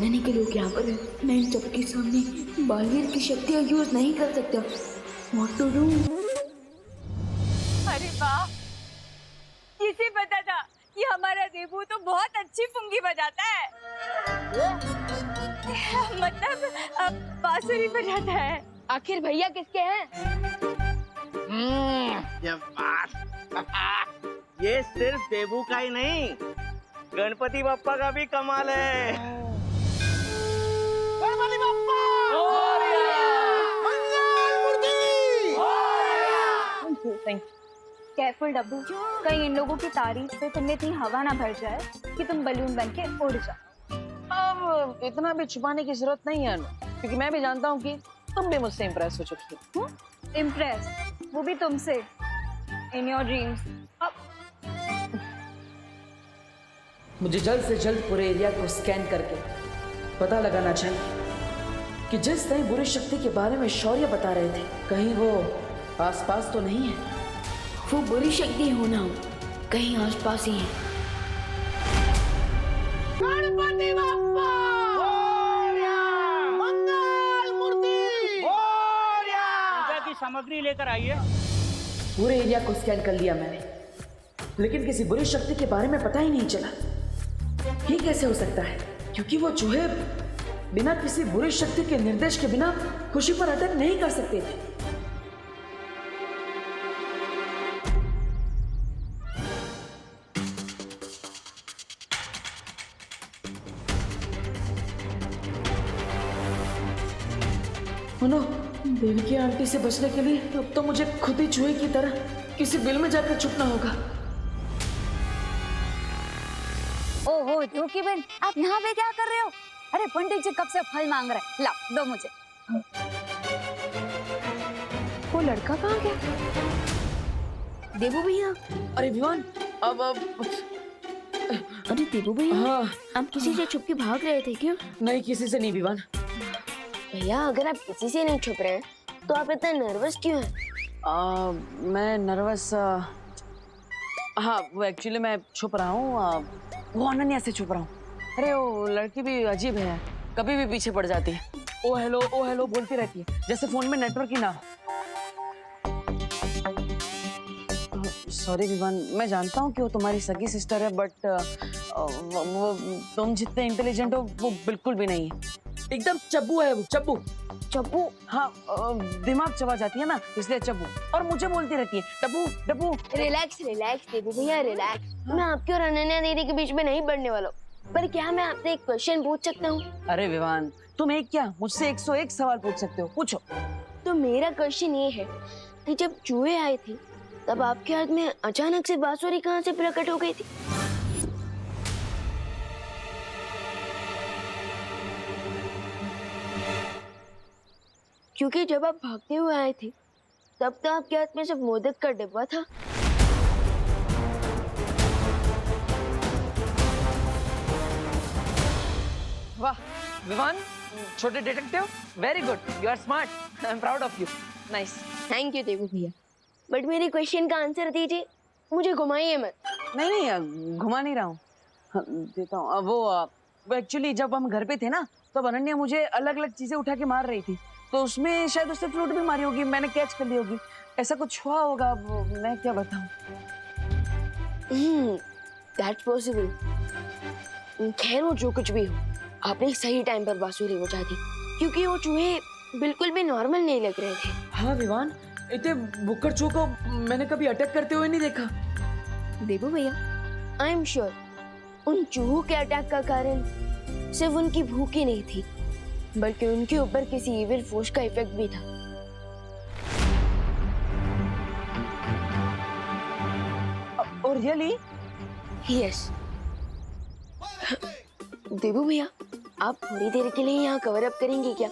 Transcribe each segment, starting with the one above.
जानने के लोग यहाँ पर हैं। मैं इन सबके सामने बालवीर की शक्तियाँ यूज नहीं कर सकता। What to do? अरे वाह, किसे पता था कि हमारा देबू तो बहुत अच्छी पुंगी बजाता है। मतलब बांसुरी बजाता है। आखिर भैया किसके हैं? ये बात ये सिर्फ देबू का ही नहीं, गणपति बप्पा का भी कमाल है। गणपति बप्पा केयरफुल डब्बू, कहीं इन लोगों की तारीफ से तुमने इतनी हवा ना भर जाए कि तुम बलून बन के उड़ जाओ। अब इतना भी छुपाने की जरूरत नहीं है अनु, क्योंकि मैं भी जानता हूँ कि तुम भी मुझसे इम्प्रेस हो चुकी हो। इम्प्रेस, वो भी तुमसे, इन योर ड्रीम्स। मुझे जल्द से जल्द पूरे एरिया को स्कैन करके पता लगाना चाहिए कि जिस नई बुरी शक्ति के बारे में शौर्य बता रहे थे, कहीं वो आसपास तो नहीं है। वो बुरी शक्ति हो ना हो, कहीं आसपास ही है। गणपति बप्पा मंगल मूर्ति पूजा की सामग्री लेकर आइए। पूरे एरिया को स्कैन कर लिया मैंने, लेकिन किसी बुरी शक्ति के बारे में पता ही नहीं चला। ये कैसे हो सकता है? क्योंकि वो चूहे बिना किसी बुरी शक्ति के निर्देश के बिना खुशी पर अटैक नहीं कर सकते थे। नो, देवी की आंटी से बचने के लिए अब तो मुझे खुद ही चूहे की तरह किसी बिल में जाकर छुपना होगा। ओहो धोखी बहन, आप यहाँ पे क्या कर रहे हो? अरे पंडित जी कब से फल मांग रहे हैं, लाओ दो मुझे। वो लड़का कहाँ गया? देबू भैया, अरे विवान, अब अरे देबू भैया, हाँ, आप किसी से छुप के भाग रहे थे क्या? नहीं, किसी से नहीं विवान। भैया अगर आप किसी से नहीं छुप रहे हैं तो आप इतना नर्वस क्यों हैं? मैं नर्वस, हाँ वो एक्चुअली मैं छुप रहा हूँ, वो अनन्या से छुप रहा हूँ। अरे वो लड़की भी अजीब है, कभी भी पीछे पड़ जाती है। ओ हेलो बोलती रहती है, जैसे फोन में नेटवर्क ही ना हो। सॉरी विवान, मैं जानता हूँ कि वो तुम्हारी सगी सिस्टर है, बट वो तुम जितने इंटेलिजेंट हो वो बिल्कुल भी नहीं है। एकदम चब्बू है वो, चब्बू। चब्बू? हाँ, दिमाग चबा जाती है ना, इसलिए चब्बू। और मुझे बोलती रहती है डब्बू डब्बू। रिलैक्स देबू भैया रिलैक्स। मैं आपके और अनन्या दीदी के बीच में नहीं पढ़ने वाला हूँ, पर क्या मैं आपसे एक क्वेश्चन पूछ सकता हूँ? अरे विवान, तुम एक क्या मुझसे 101 सवाल पूछ सकते हो, पूछो। तो मेरा क्वेश्चन ये है कि जब चूहे आए थे तब आपके हाथ में अचानक से बांसुरी कहाँ से प्रकट हो गई थी? क्योंकि जब आप भागते हुए आए थे तब तो आपके हाथ में सिर्फ मोदक का डिब्बा था। वाह विवान, छोटे detective, very good, you are smart, I am proud of you, nice. Thank you Debu भैया, बट मेरे क्वेश्चन का आंसर दीजिए, मुझे घुमाइए मत। नहीं घुमा नहीं रहा हूँ, देता हूँ। वो एक्चुअली जब हम घर पे थे ना, तब अनन्या मुझे अलग अलग चीजें उठा के मार रही थी, तो उसमें शायद उससे फ्रूट भी मारी होगी, मैंने कैच कर ली होगी, ऐसा कुछ हुआ होगा, वो मैं क्या बताऊँ। That's possible. खैर वो जो कुछ भी हो, आपने सही टाइम पर बांसुरी बजा दी, क्योंकि वो चूहे बिल्कुल भी नॉर्मल नहीं लग रहे थे। हाँ विवान, इतने बुक्कड़ चूहों को मैंने कभी अटैक करते हुए नहीं देखा। देबू भैया, आई एम श्योर उन चूहों के अटैक का कारण सिर्फ उनकी भूख ही नहीं थी, बल्कि उनके ऊपर किसी इविल फोर्स का इफेक्ट भी था। और रियली? यस। देबू भैया, आप थोड़ी देर के लिए यहाँ कवर अप करेंगे क्या?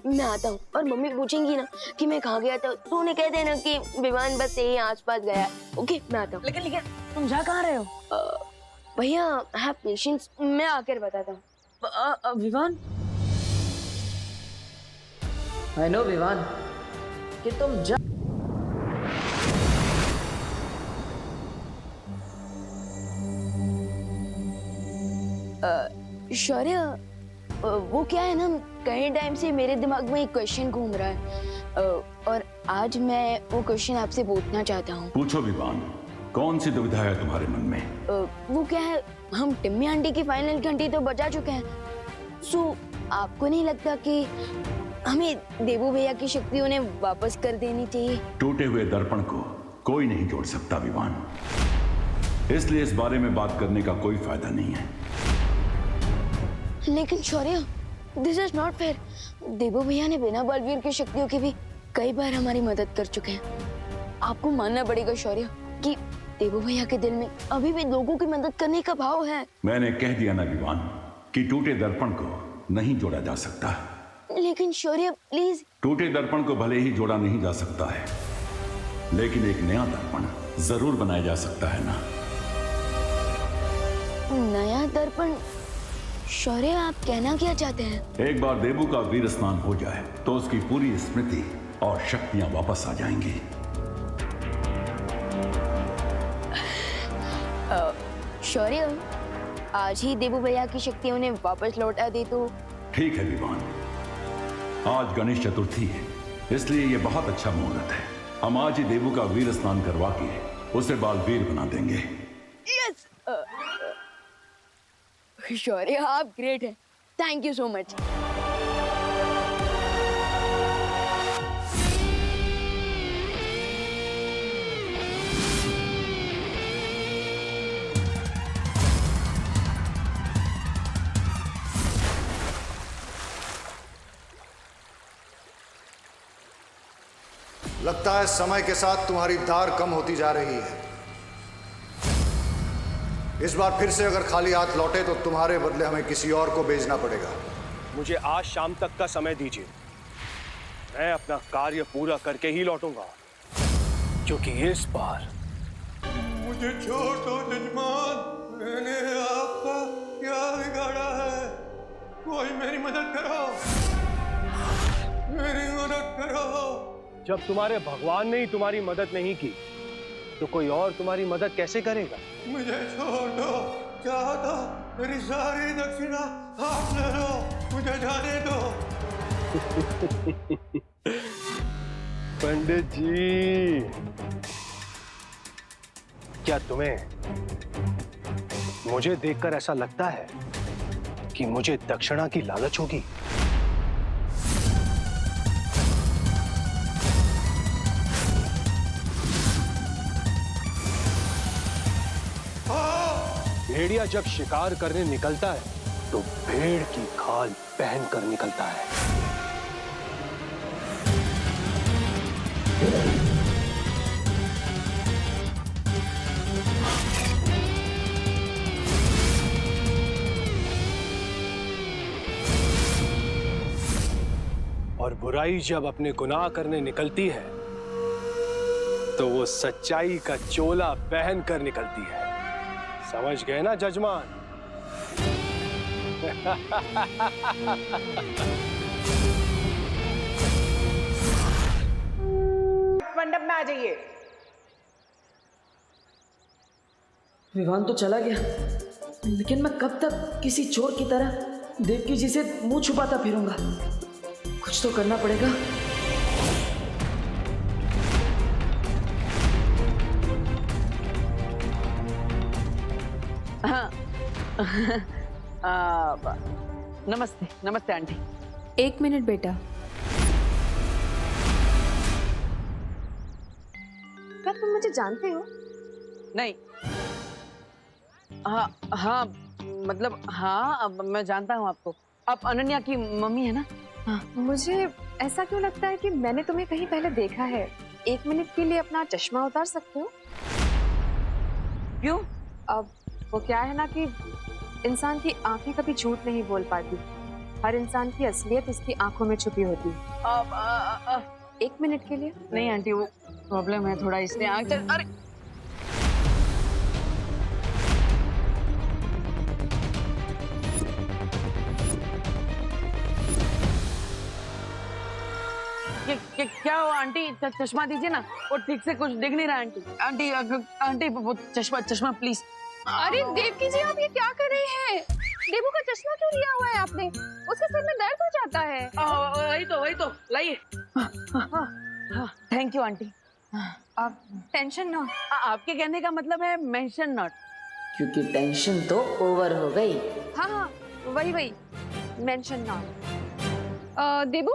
मैं आता हूँ, और मम्मी पूछेंगी ना कि मैं कहाँ गया था, तो उन्हें कह देना कि विमान बस यही आसपास गया। ओके, मैं आता हूँ। लेकिन तुम जा कहाँ रहे हो? भैया हैव पेशेंस, मैं आकर बताता हूँ। विवान, आई नो विवान कि तुम जा। शौर्य, वो क्या है ना, कई टाइम से मेरे दिमाग में एक क्वेश्चन घूम रहा है और आज मैं वो क्वेश्चन आपसे पूछना चाहता हूँ। पूछो विवान, कौन सी दुविधा है तुम्हारे मन में? वो क्या है, हम टिम्मी आंटी की फाइनल घंटी तो बजा चुके हैं, सो आपको नहीं लगता कि हमें देवू भैया की शक्ति उन्हें वापस कर देनी चाहिए? टूटे हुए दर्पण को कोई नहीं जोड़ सकता विवान, इसलिए इस बारे में बात करने का कोई फायदा नहीं है। लेकिन शौर्य, दिस इज नॉट फेयर। देवू भैया ने बिना बलवीर की शक्तियों के भी कई बार हमारी मदद कर चुके हैं। आपको मानना पड़ेगा शौर्य कि देवू भैया के दिल में अभी भी लोगों की मदद करने का भाव है। मैंने कह दिया ना विवान कि टूटे दर्पण को नहीं जोड़ा जा सकता। लेकिन शौर्य प्लीज। टूटे दर्पण को भले ही जोड़ा नहीं जा सकता है, लेकिन एक नया दर्पण जरूर बनाया जा सकता है ना। नया दर्पण? शौर्य, आप कहना क्या चाहते हैं? एक बार देवू का वीर स्नान हो जाए तो उसकी पूरी स्मृति और शक्तियां वापस आ जाएंगी। शौर्य, आज ही देवू भैया की शक्ति उन्हें वापस लौटा दे तो? ठीक है विवान, आज गणेश चतुर्थी है, इसलिए ये बहुत अच्छा मुहूर्त है। हम आज ही देवू का वीर स्नान करवा के उसे बालवीर बना देंगे। यस शौर्य, आप ग्रेट हैं। Thank you so much. लगता है समय के साथ तुम्हारी धार कम होती जा रही है। इस बार फिर से अगर खाली हाथ लौटे तो तुम्हारे बदले हमें किसी और को भेजना पड़ेगा। मुझे आज शाम तक का समय दीजिए, मैं अपना कार्य पूरा करके ही लौटूंगा, क्योंकि इस बार मुझे छोड़ दो जजमान, मैंने आपका क्या बिगाड़ा है? कोई मेरी मदद करो, मेरी मदद करो। जब तुम्हारे भगवान ने ही तुम्हारी मदद नहीं की तो कोई और तुम्हारी मदद कैसे करेगा? मुझे छोड़ दो, चाहो तो मेरी सारी दक्षिणा आप ले लो, मुझे जाने दो। पंडित जी, क्या तुम्हें मुझे देखकर ऐसा लगता है कि मुझे दक्षिणा की लालच होगी? भेड़िया जब शिकार करने निकलता है तो भेड़ की खाल पहन कर निकलता है। और बुराई जब अपने गुनाह करने निकलती है तो वो सच्चाई का चोला पहन कर निकलती है। समझ गए ना जजमान? मंडप में आ जाइए। विवान तो चला गया, लेकिन मैं कब तक किसी चोर की तरह देवकी जी से मुंह छुपाता फिरूंगा? कुछ तो करना पड़ेगा। नमस्ते नमस्ते आंटी। एक मिनट बेटा, क्या तुम मुझे जानते हो? नहीं, हाँ हाँ, मतलब हाँ, अब मैं जानता हूँ आपको। आप अनन्या की मम्मी है ना? हाँ। मुझे ऐसा क्यों लगता है कि मैंने तुम्हें कहीं पहले देखा है। एक मिनट के लिए अपना चश्मा उतार सकते हो? क्यों? अब वो क्या है ना कि इंसान की आंखें कभी झूठ नहीं बोल पाती। हर इंसान की असलियत उसकी आंखों में छुपी होती है। एक मिनट के लिए? नहीं आंटी, वो प्रॉब्लम है थोड़ा, इसलिए आंख चल। अरे क्या हुआ आंटी? चश्मा दीजिए ना, वो ठीक से कुछ दिख नहीं रहा आंटी। आंटी आंटी वो चश्मा प्लीज। अरे देवकी जी, आप ये क्या कर रहे हैं? देबू का चश्मा क्यों लिया हुआ है आपने? उसके सर में दर्द हो जाता है। वही तो लाइए। Thank you aunty. आप टेंशन ना। आपके कहने का मतलब है मेंशन नॉट। क्योंकि टेंशन तो ओवर हो गई। हाँ वही मेंशन नॉट। देबू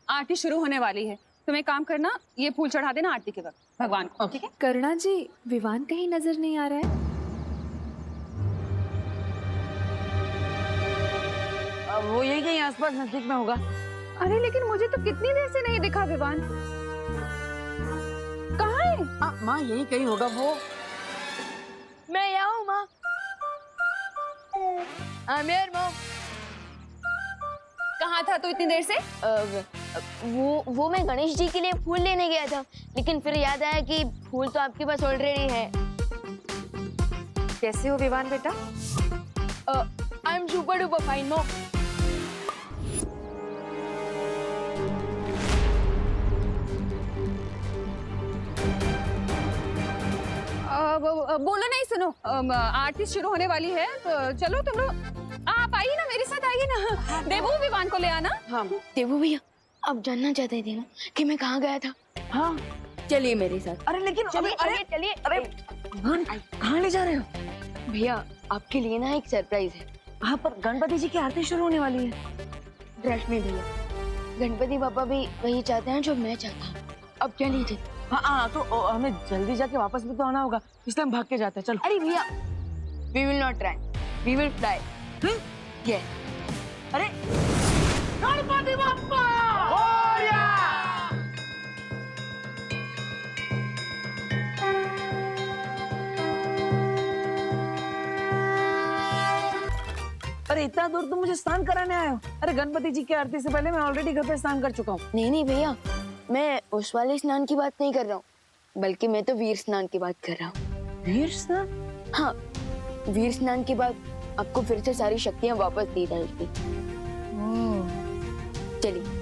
आरती शुरू होने वाली है, तुम एक काम करना, ये फूल चढ़ा देना आरती के वक्त भगवान को, ठीक है? करुणा जी, विवान कहीं नजर नहीं आ रहा है। वो यही कहीं आसपास नजदीक में होगा। अरे लेकिन मुझे तो कितनी देर से नहीं दिखा विवान। कहाँ है? माँ यही कहीं होगा वो। मैं यहाँ हूँ माँ। I'm here, Mom। कहाँ था तू इतनी देर से? वो मैं गणेश जी के लिए फूल लेने गया था, लेकिन फिर याद आया कि फूल तो आपके पास ऑलरेडी है। कैसे हो विवान बेटा? I am super duper fine mom. बोलो नहीं, सुनो, आरती शुरू होने वाली है, तो चलो तुम लोग आप आइए ना, मेरे साथ आइए ना। देबू विवान को ले आना। हाँ देबू भैया, आप जानना चाहते थे ना कि मैं कहाँ गया था? हाँ चलिए मेरे साथ। अरे लेकिन चलिए कहाँ ले जा रहे हो? भैया आपके लिए ना एक सरप्राइज है। हाँ पर गणपति जी की आरती शुरू होने वाली है। रश्मि भैया, गणपति पापा भी वही चाहते हैं जो मैं चाहता हूँ। अब चलिए। हाँ तो हमें जल्दी जाके वापस भी तो आना होगा, इसलिए हम भाग के जाते हैं। चलो। अरे भैया, we will not run, we will fly। Yes। अरे गणपति बप्पा! अरे इतना दूर तुम मुझे स्नान कराने आए हो? अरे गणपति जी की आरती से पहले मैं ऑलरेडी घर पे स्नान कर चुका हूँ। नहीं भैया, मैं उस वाले स्नान की बात नहीं कर रहा हूँ, बल्कि मैं तो वीर स्नान की बात कर रहा हूँ। वीर स्नान? हाँ, वीर स्नान के बाद आपको फिर से सारी शक्तियाँ वापस दी जाएगी। चलिए।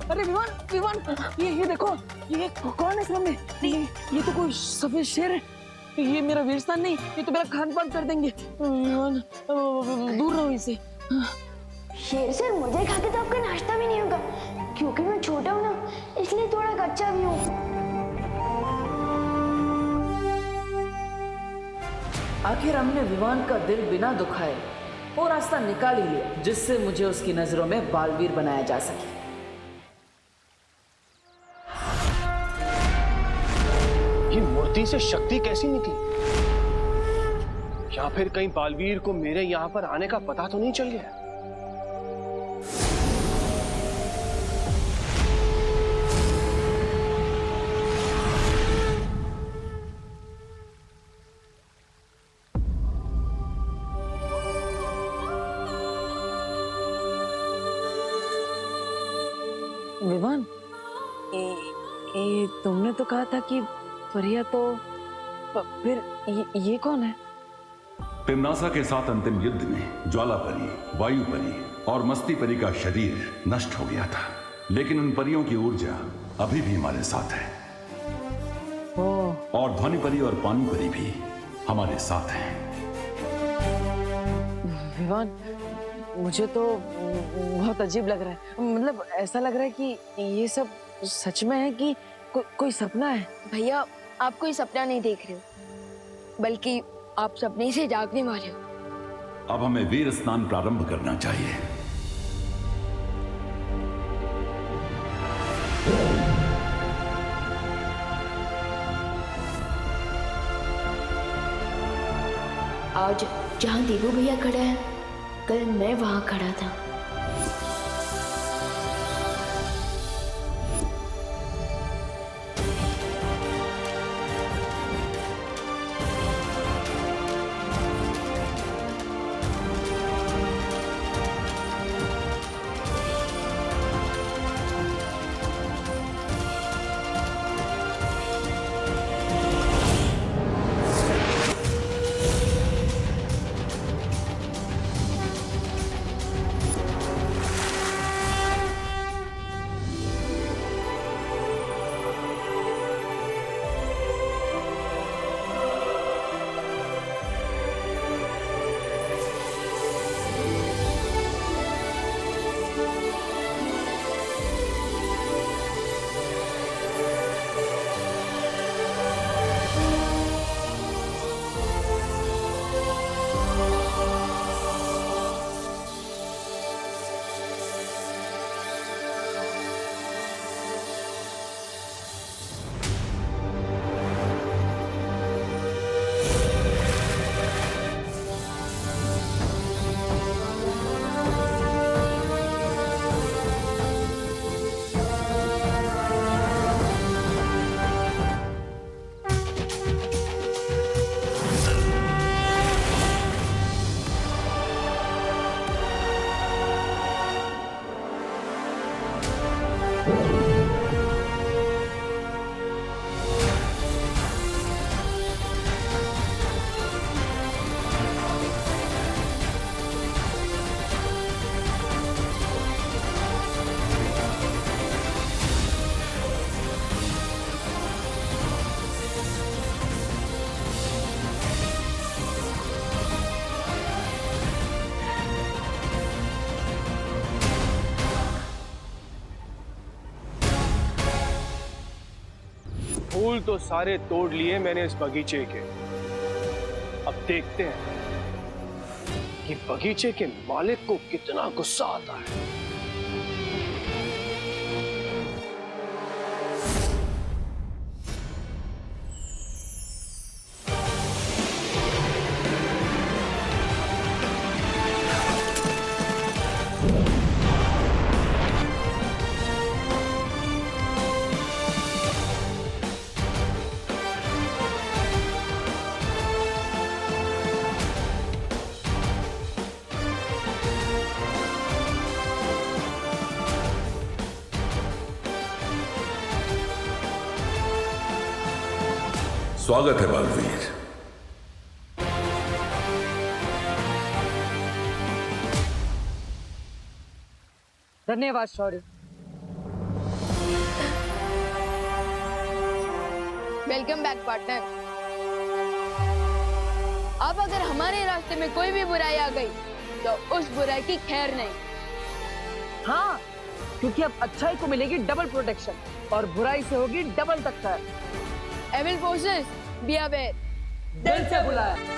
अरे विवान ये देखो, ये कौन है सामने? ये तो कोई सफेद शेर है। ये मेरा वीर स्थान नहीं, ये तो मेरा खान पान कर देंगे। विवान दूर रहो इसे। शेर सर, मुझे खा के तो आपका नाश्ता भी नहीं होगा, क्योंकि मैं छोटा हूँ ना, इसलिए थोड़ा कच्चा भी हूँ। आखिर हमने विवान का दिल बिना दुखाए वो रास्ता निकाल ही लिया जिससे मुझे उसकी नजरों में बालवीर बनाया जा सके। ये मूर्ति से शक्ति कैसी निकली? या फिर कहीं बालवीर को मेरे यहाँ पर आने का पता तो नहीं चल गया? विवान, ये तुमने तो कहा था कि परिया, तो फिर ये कौन है? तिम्नासा के साथ अंतिम युद्ध में ज्वाला परी, वायु परी और मस्ती परी का शरीर नष्ट हो गया था, लेकिन उन परियों की ऊर्जा अभी भी हमारे साथ है। और ध्वनि परी और पानी परी भी हमारे साथ हैं। विवान, मुझे तो बहुत अजीब लग रहा है। मतलब ऐसा लग रहा है कि ये सब सच में है कि कोई सपना है। भैया, आप कोई सपना नहीं देख रहे हो, बल्कि आप सपने से जागने वाले हो। अब हमें वीर स्नान प्रारंभ करना चाहिए। आज जहाँ देवू भैया खड़ा है, कल मैं वहां खड़ा था। फूल तो सारे तोड़ लिए मैंने इस बगीचे के। अब देखते हैं कि बगीचे के मालिक को कितना गुस्सा आता है। स्वागत है बालवीर। धन्यवाद शौर्य। Welcome back partner. अब अगर हमारे रास्ते में कोई भी बुराई आ गई तो उस बुराई की खैर नहीं। हाँ, क्योंकि अब अच्छाई को मिलेगी डबल प्रोटेक्शन और बुराई से होगी डबल टक्कर। Evil forces be aware. दिल से बुलाया।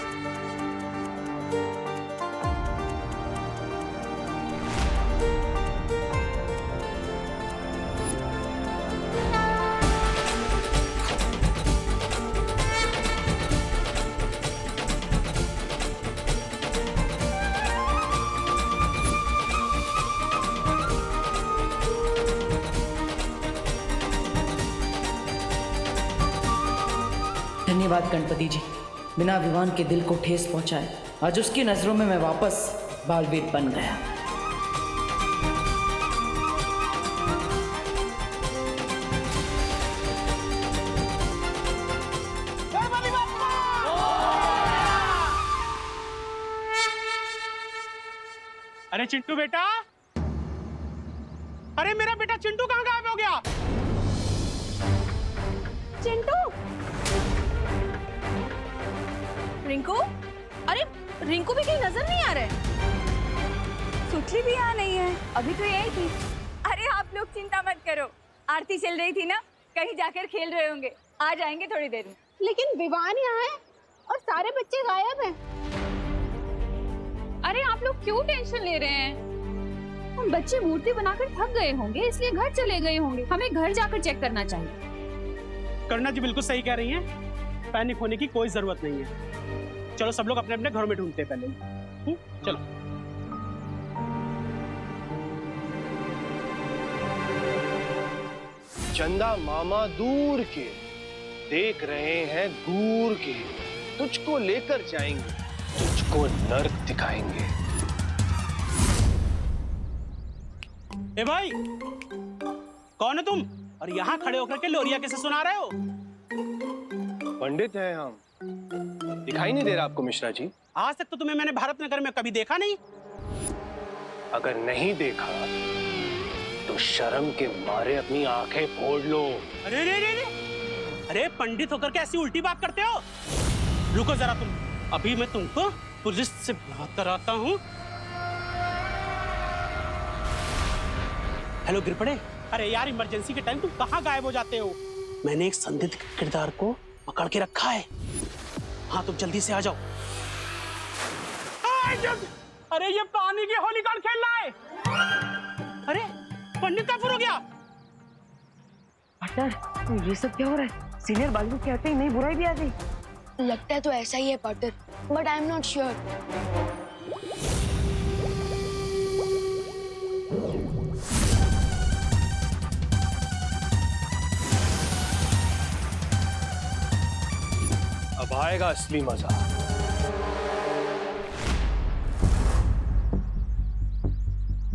धन्यवाद गणपति जी, बिना विवान के दिल को ठेस पहुंचाए आज उसकी नजरों में मैं वापस बालवीर बन गया। अरे चिंटू बेटा, अरे मेरा बेटा चिंटू कहाँ गायब हो गया? चिंटू, रिंकू, अरे रिंकू भी कहीं नजर नहीं आ रहे। सुचली भी यहाँ नहीं है, अभी तो यही थी। अरे आप लोग चिंता मत करो, आरती चल रही थी ना, कहीं जाकर खेल रहे होंगे, आ जाएंगे थोड़ी देर में। लेकिन विवान यहाँ है और सारे बच्चे गायब हैं। अरे आप लोग क्यों टेंशन ले रहे हैं? हम बच्चे मूर्ति बनाकर थक गए होंगे, इसलिए घर चले गए होंगे। हमें घर जाकर चेक करना चाहिए। करना जी बिल्कुल सही कह रही हैं, पैनिक होने की कोई जरूरत नहीं है। चलो सब लोग अपने अपने घरों में ढूंढते हैं पहले। चलो। चंदा मामा दूर के देख रहे हैं दूर के, तुझको लेकर जाएंगे, तुझको नर्क दिखाएंगे। ए भाई, कौन है तुम? और यहाँ खड़े होकर के लोरिया कैसे सुना रहे हो? पंडित हैं हम, दिखाई नहीं दे रहा आपको मिश्रा जी? आज तक तो तुम्हें मैंने भारत नगर में कभी देखा नहीं। अगर नहीं देखा तो शर्म के मारे अपनी आंखें फोड़ लो। अरे रे रे रे, अरे पंडित होकर के ऐसी उल्टी बात करते हो? रुको जरा तुम, अभी मैं तुमको पुलिस से बात कराता हूँ। हेलो गिरपड़े, अरे यार इमरजेंसी के टाइम तुम कहाँ गायब हो जाते हो? मैंने एक संदिग्ध किरदार को पकड़ के रखा है। हाँ तुम जल्दी से आ जाओ। अरे ये पानी की होली कौन खेल रहा है? अरे पंडित का फुर हो गया। पार्टनर, ये सब क्या हो रहा है? सीनियर बालू के आते ही नई बुराई भी आ गई। लगता है तो ऐसा ही है partner, but I am not sure. अब आएगा असली मजा।